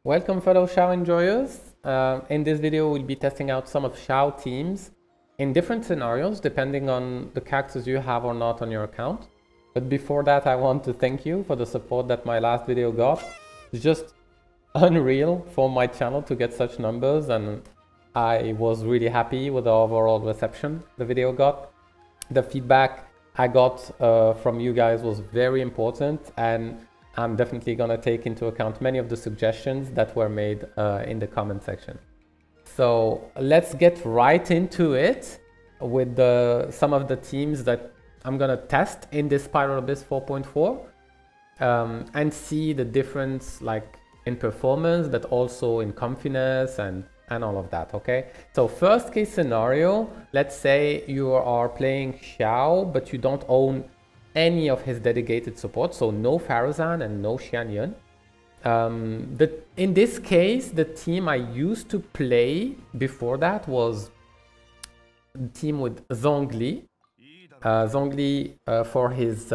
Welcome fellow Xiao enjoyers. In this video we'll be testing out some of Xiao teams in different scenarios depending on the characters you have or not on your account. But before that I want to thank you for the support that my last video got. It's just unreal for my channel to get such numbers, and I was really happy with the overall reception the video got. The feedback I got from you guys was very important, and I'm definitely gonna take into account many of the suggestions that were made in the comment section. So let's get right into it with some of the teams that I'm gonna test in this Spiral Abyss 4.4 and see the difference like in performance, but also in comfiness and all of that. Okay, so first case scenario, let's say you are playing Xiao but you don't own any of his dedicated support, so no Faruzan and no Xianyun. In this case, the team I used to play before that was the team with Zhongli. Zhongli for his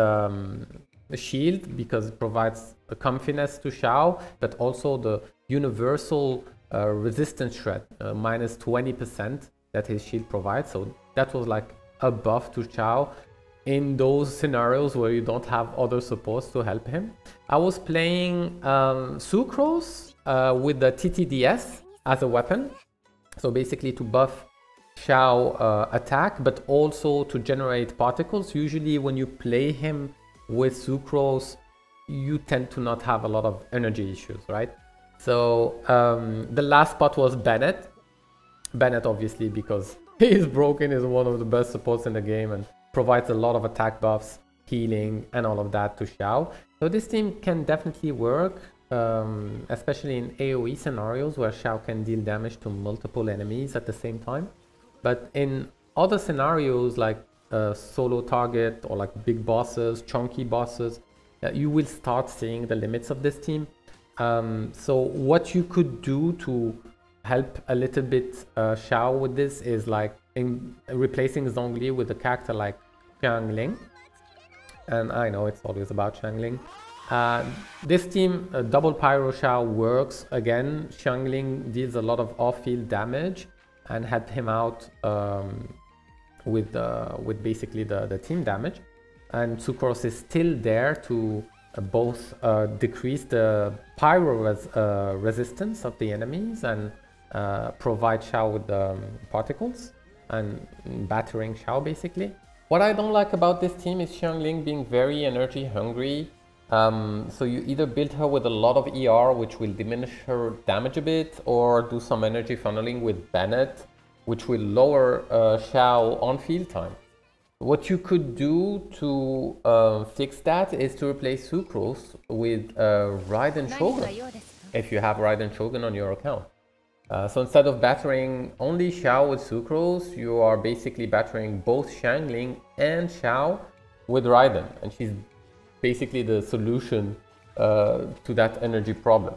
shield, because it provides a comfiness to Xiao, but also the universal resistance shred, minus 20% that his shield provides. So that was like a buff to Xiao in those scenarios where you don't have other supports to help him. I was playing Sucrose with the TTDS as a weapon. So basically to buff Xiao attack, but also to generate particles. Usually when you play him with Sucrose, you tend to not have a lot of energy issues, right? So the last spot was Bennett. Bennett obviously because he is broken, is one of the best supports in the game and provides a lot of attack buffs, healing and all of that to Xiao. So this team can definitely work, especially in AoE scenarios where Xiao can deal damage to multiple enemies at the same time. But in other scenarios like solo target or like big bosses, chunky bosses, you will start seeing the limits of this team. So what you could do to help a little bit Xiao with this is like replacing Zhongli with a character like Xiangling. And I know it's always about Xiangling. This team, double Pyro Xiao works. Again, Xiangling deals a lot of off-field damage and help him out with basically the team damage. And Sucrose is still there to both decrease the pyro resistance of the enemies and provide Xiao with particles and battering Xiao basically. What I don't like about this team is Xiangling being very energy hungry. So you either build her with a lot of ER, which will diminish her damage a bit, or do some energy funneling with Bennett, which will lower Xiao on field time. What you could do to fix that is to replace Sucrose with Raiden Shogun, if you have Raiden Shogun on your account. So instead of battering only Xiao with Sucrose, you are basically battering both Xiangling and Xiao with Raiden, and she's basically the solution to that energy problem.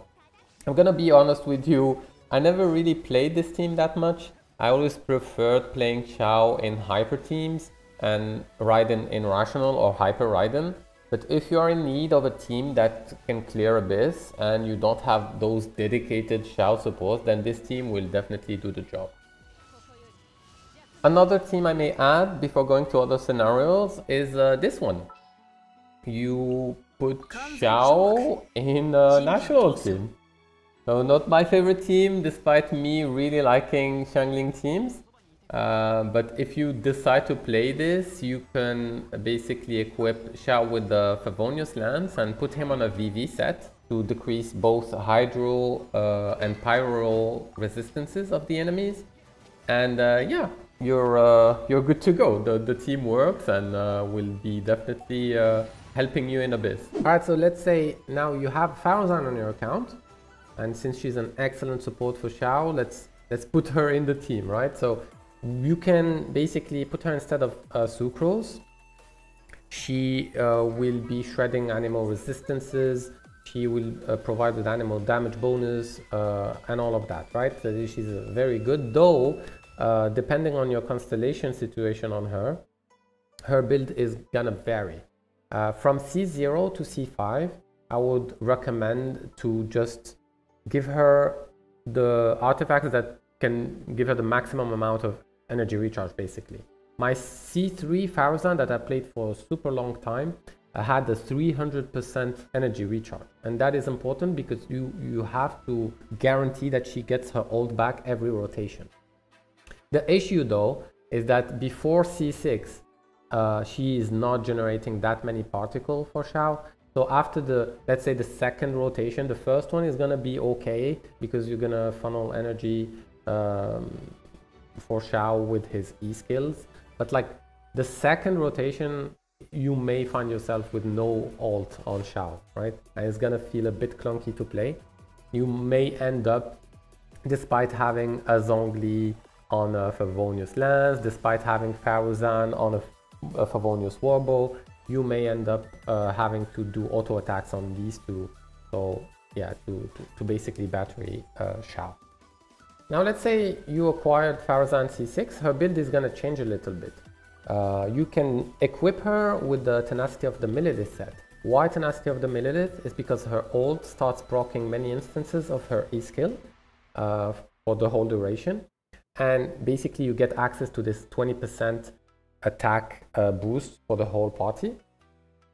I'm gonna be honest with you, I never really played this team that much. I always preferred playing Xiao in hyper teams and Raiden in Rational or Hyper Raiden. But if you are in need of a team that can clear Abyss and you don't have those dedicated Xiao supports, then this team will definitely do the job. Another team I may add before going to other scenarios is this one. You put Xiao in a national team. So not my favorite team, despite me really liking Xiangling teams. But if you decide to play this, you can basically equip Xiao with the Favonius Lance and put him on a VV set to decrease both Hydro and Pyro resistances of the enemies. And yeah, you're good to go. The team works and will be definitely helping you in Abyss. Alright, so let's say now you have Faruzan on your account, and since she's an excellent support for Xiao, let's put her in the team, right? So you can basically put her instead of Sucrose. She will be shredding animal resistances. She will provide with animal damage bonus and all of that, right? So she's very good, though depending on your constellation situation on her build is gonna vary. From C0 to C5, I would recommend to just give her the artifacts that can give her the maximum amount of energy recharge, basically. My C3 Faruzan that I played for a super long time had a 300% energy recharge, and that is important because you have to guarantee that she gets her ult back every rotation. The issue though is that before C6 she is not generating that many particles for Xiao. So after the, let's say the second rotation, the first one is gonna be okay because you're gonna funnel energy for Xiao with his E skills. But like the second rotation, you may find yourself with no ult on Xiao, right? And it's gonna feel a bit clunky to play. You may end up, despite having a Zhongli on a Favonius Lance, despite having Faruzan on a Favonius Warbow, you may end up having to do auto attacks on these two. So yeah, to basically battery Xiao. Now let's say you acquired Faruzan C6, her build is gonna change a little bit. You can equip her with the Tenacity of the Millilith set. Why Tenacity of the Millilith? Is because her ult starts proccing many instances of her E skill for the whole duration. And basically you get access to this 20% attack boost for the whole party.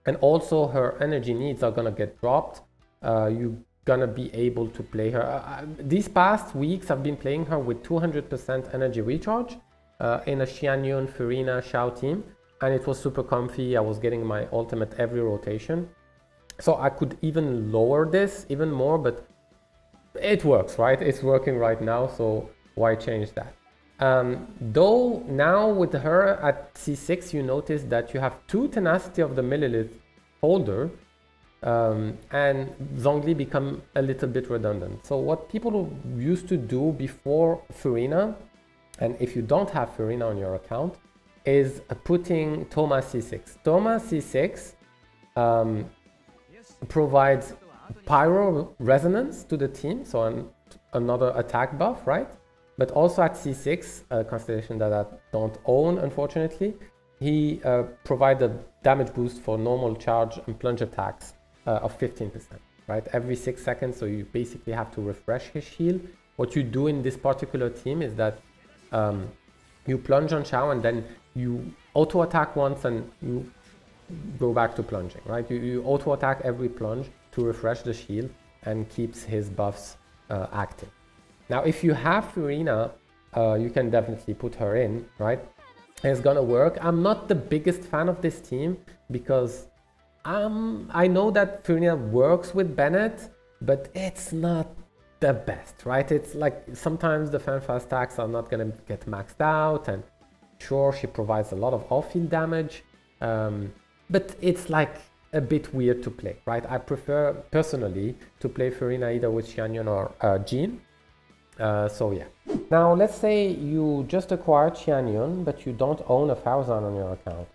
And also her energy needs are gonna get dropped. You're gonna be able to play her. These past weeks I've been playing her with 200% energy recharge in a Xianyun Furina Xiao team, and it was super comfy. I was getting my ultimate every rotation. So I could even lower this even more, but it works, right? It's working right now, so why change that? Though now with her at C6, you notice that you have two Tenacity of the Millilith holder, and Zhongli become a little bit redundant. So what people used to do before Furina, and if you don't have Furina on your account, is putting Thoma C6. Thoma C6 provides pyro resonance to the team, so another attack buff, right? But also at C6, a constellation that I don't own, unfortunately, he provides a damage boost for normal charge and plunge attacks of 15%, right? Every 6 seconds, so you basically have to refresh his shield. What you do in this particular team is that you plunge on Xiao and then you auto attack once and you go back to plunging, right? You auto attack every plunge to refresh the shield and keeps his buffs active. Now, if you have Furina, you can definitely put her in, right? It's gonna work. I'm not the biggest fan of this team because I know that Furina works with Bennett, but it's not the best, right? It's like sometimes the fan fast attacks are not gonna get maxed out, and sure, she provides a lot of off-field damage, but it's like a bit weird to play, right? I prefer personally to play Furina either with Xianyun or Jean. So yeah. Now let's say you just acquired Xianyun, but you don't own a Faruzan on your account.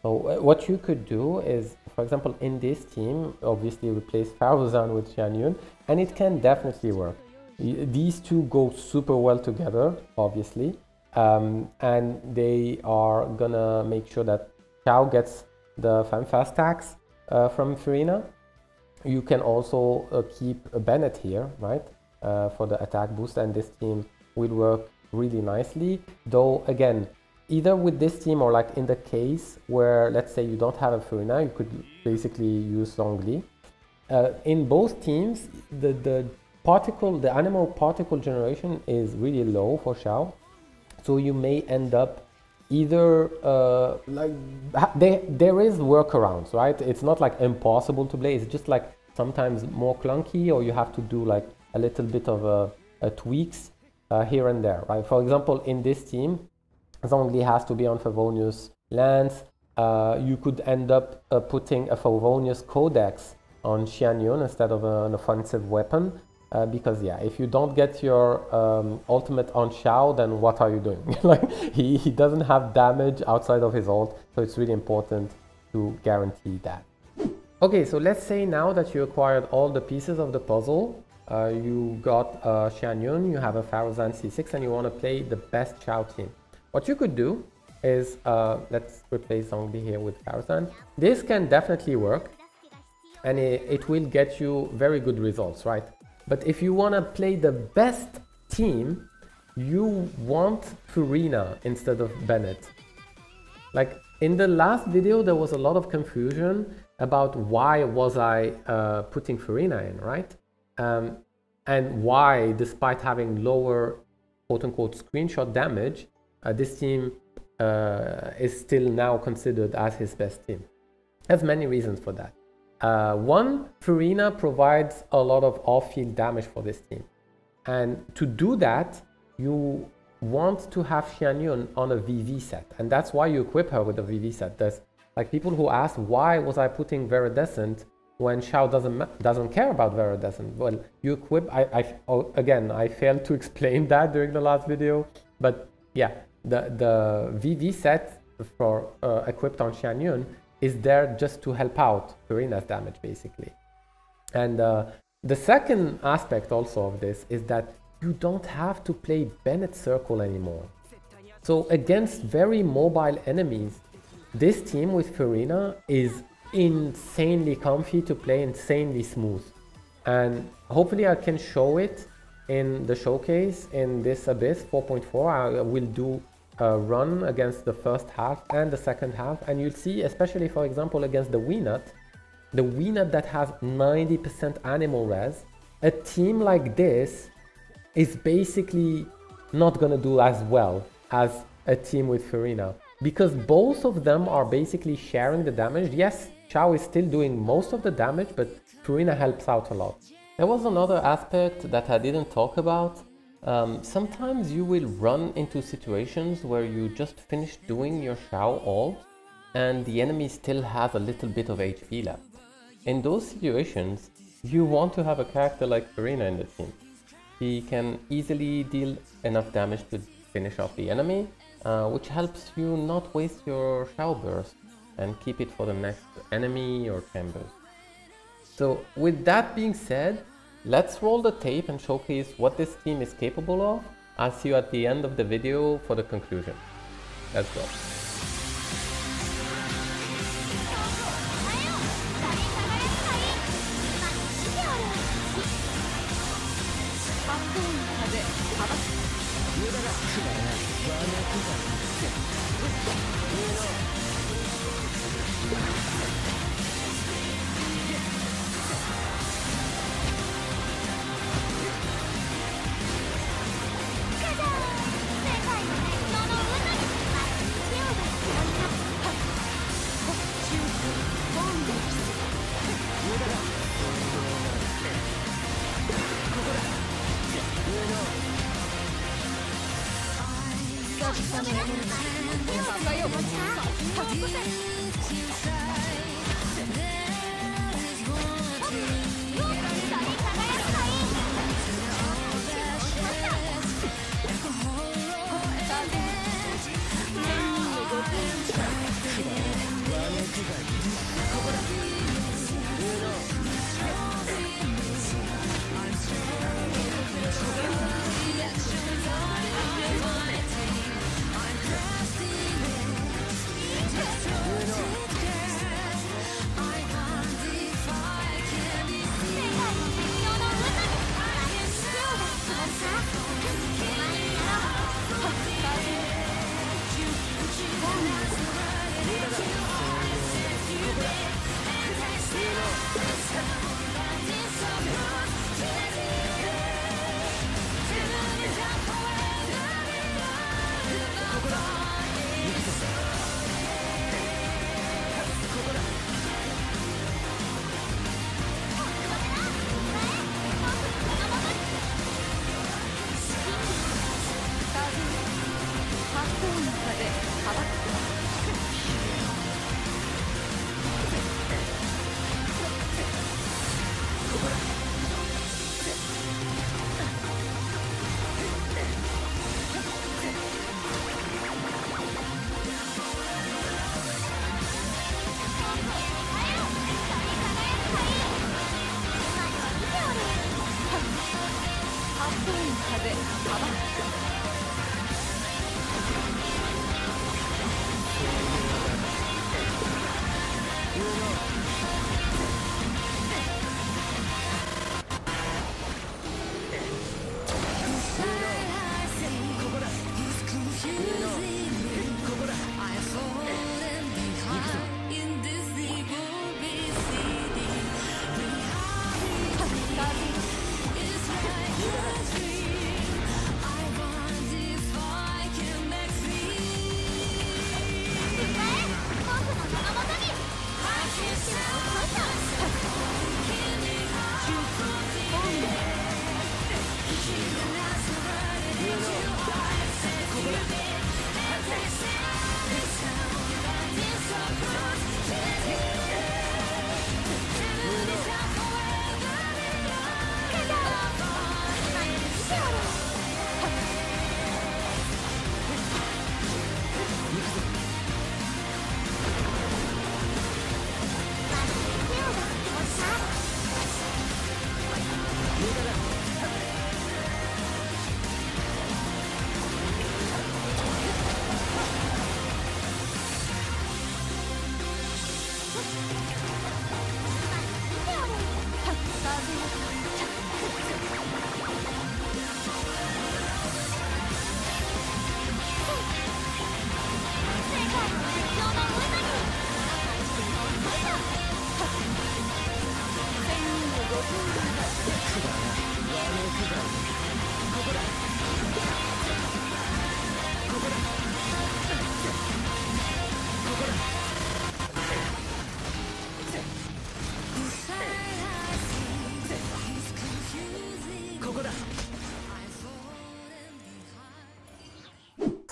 So what you could do is, for example, in this team, obviously replace Faruzan with Xianyun, and it can definitely work. These two go super well together, obviously, and they are gonna make sure that Xiao gets the fan fast attacks from Furina. You can also keep Bennett here, right? For the attack boost, and this team will work really nicely. Though again, either with this team or like in the case where let's say you don't have a Furina, you could basically use Zhongli. In both teams, the animal particle generation is really low for Xiao, so you may end up either there is workarounds, right? It's not like impossible to play. It's just like sometimes more clunky, or you have to do like a little bit of tweaks here and there, right? For example, in this team, Zhongli has to be on Favonius Lance. You could end up putting a Favonius Codex on Xianyun instead of an offensive weapon, because yeah, if you don't get your ultimate on Xiao, then what are you doing? Like he doesn't have damage outside of his ult, so it's really important to guarantee that. Okay, so let's say now that you acquired all the pieces of the puzzle, you got Xianyun, you have a Faruzan C6, and you want to play the best Xiao team. What you could do is, let's replace Zhongli here with Faruzan. This can definitely work, and it will get you very good results, right? But if you want to play the best team, you want Furina instead of Bennett. Like in the last video, there was a lot of confusion about why was I putting Furina in, right? And why, despite having lower quote-unquote screenshot damage, this team is still now considered as his best team. There's many reasons for that. One, Furina provides a lot of off-field damage for this team. And to do that, you want to have Xianyun on a VV set. And that's why you equip her with a VV set. There's like people who ask, why was I putting Viridescent when Xiao doesn't care about Viridescent? Well, you equip, again, I failed to explain that during the last video. But yeah, the VV set for equipped on Xianyun is there just to help out Furina's damage, basically. And the second aspect also of this is that you don't have to play Bennett Circle anymore. So against very mobile enemies, this team with Furina is insanely comfy to play, insanely smooth. And hopefully I can show it in the showcase in this Abyss 4.4. I will do a run against the first half and the second half, and you'll see, especially for example against the Weenut that has 90% animal res, a team like this is basically not gonna do as well as a team with Furina, because both of them are basically sharing the damage. Yes, Xiao is still doing most of the damage, but Furina helps out a lot. There was another aspect that I didn't talk about. Sometimes you will run into situations where you just finish doing your Xiao ult and the enemy still has a little bit of HP left. In those situations, you want to have a character like Furina in the team. He can easily deal enough damage to finish off the enemy, which helps you not waste your Xiao burst and keep it for the next enemy or chambers. So with that being said, let's roll the tape and showcase what this team is capable of. I'll see you at the end of the video for the conclusion. Let's go.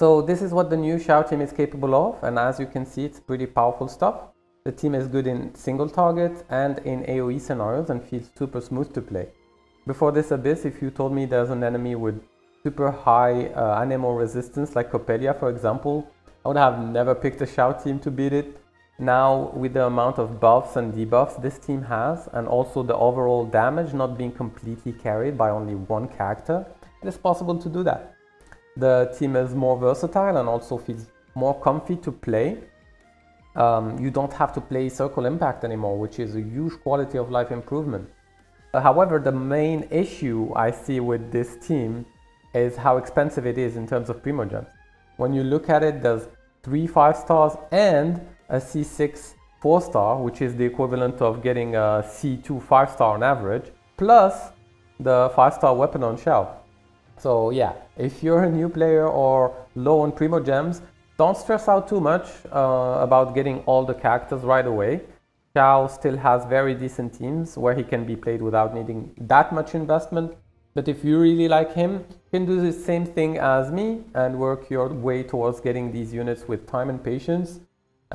So this is what the new Xiao team is capable of, and as you can see, it's pretty powerful stuff. The team is good in single target and in AoE scenarios and feels super smooth to play. Before this Abyss, if you told me there's an enemy with super high animal resistance like Coppelia, for example, I would have never picked a Xiao team to beat it. Now, with the amount of buffs and debuffs this team has, and also the overall damage not being completely carried by only one character, it is possible to do that. The team is more versatile and also feels more comfy to play. You don't have to play Circle Impact anymore, which is a huge quality of life improvement. However, the main issue I see with this team is how expensive it is in terms of Primogems. When you look at it, there's 3 5-stars and a C6 4-star, which is the equivalent of getting a C2 5-star on average, plus the 5-star weapon on Xiao. So yeah, if you're a new player or low on Primogems, don't stress out too much about getting all the characters right away. Xiao still has very decent teams where he can be played without needing that much investment. But if you really like him, you can do the same thing as me and work your way towards getting these units with time and patience.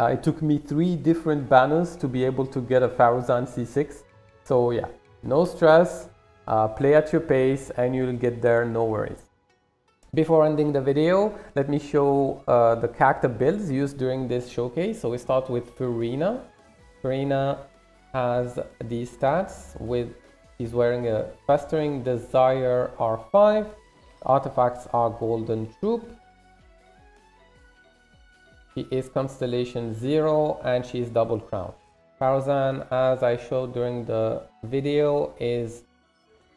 It took me 3 different banners to be able to get a Faruzan C6. So yeah, no stress. Play at your pace and you'll get there, no worries. Before ending the video, let me show the character builds used during this showcase. So we start with Furina. Furina has these stats he's wearing a Festering Desire R5. Artifacts are Golden Troop. She is Constellation 0 and she is Double Crown. Faruzan, as I showed during the video, is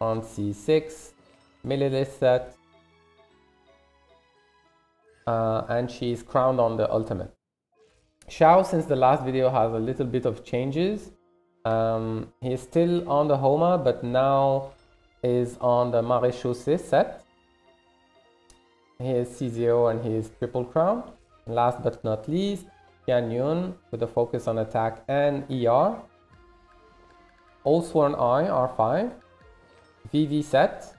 on C6, Millilith set, and she's crowned on the ultimate. Xiao, since the last video, has a little bit of changes. He is still on the Thoma, but now is on the Chaussée set. He is C0 and he is triple crown. Last but not least, Xianyun with a focus on attack and ER. Sworn Eye R5. VV set,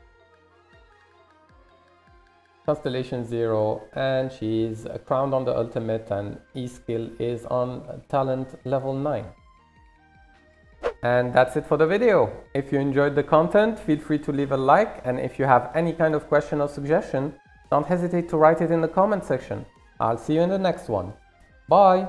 Constellation 0, and she's crowned on the ultimate, and E skill is on talent level 9. And that's it for the video. If you enjoyed the content, feel free to leave a like, and if you have any kind of question or suggestion, don't hesitate to write it in the comment section. I'll see you in the next one. Bye!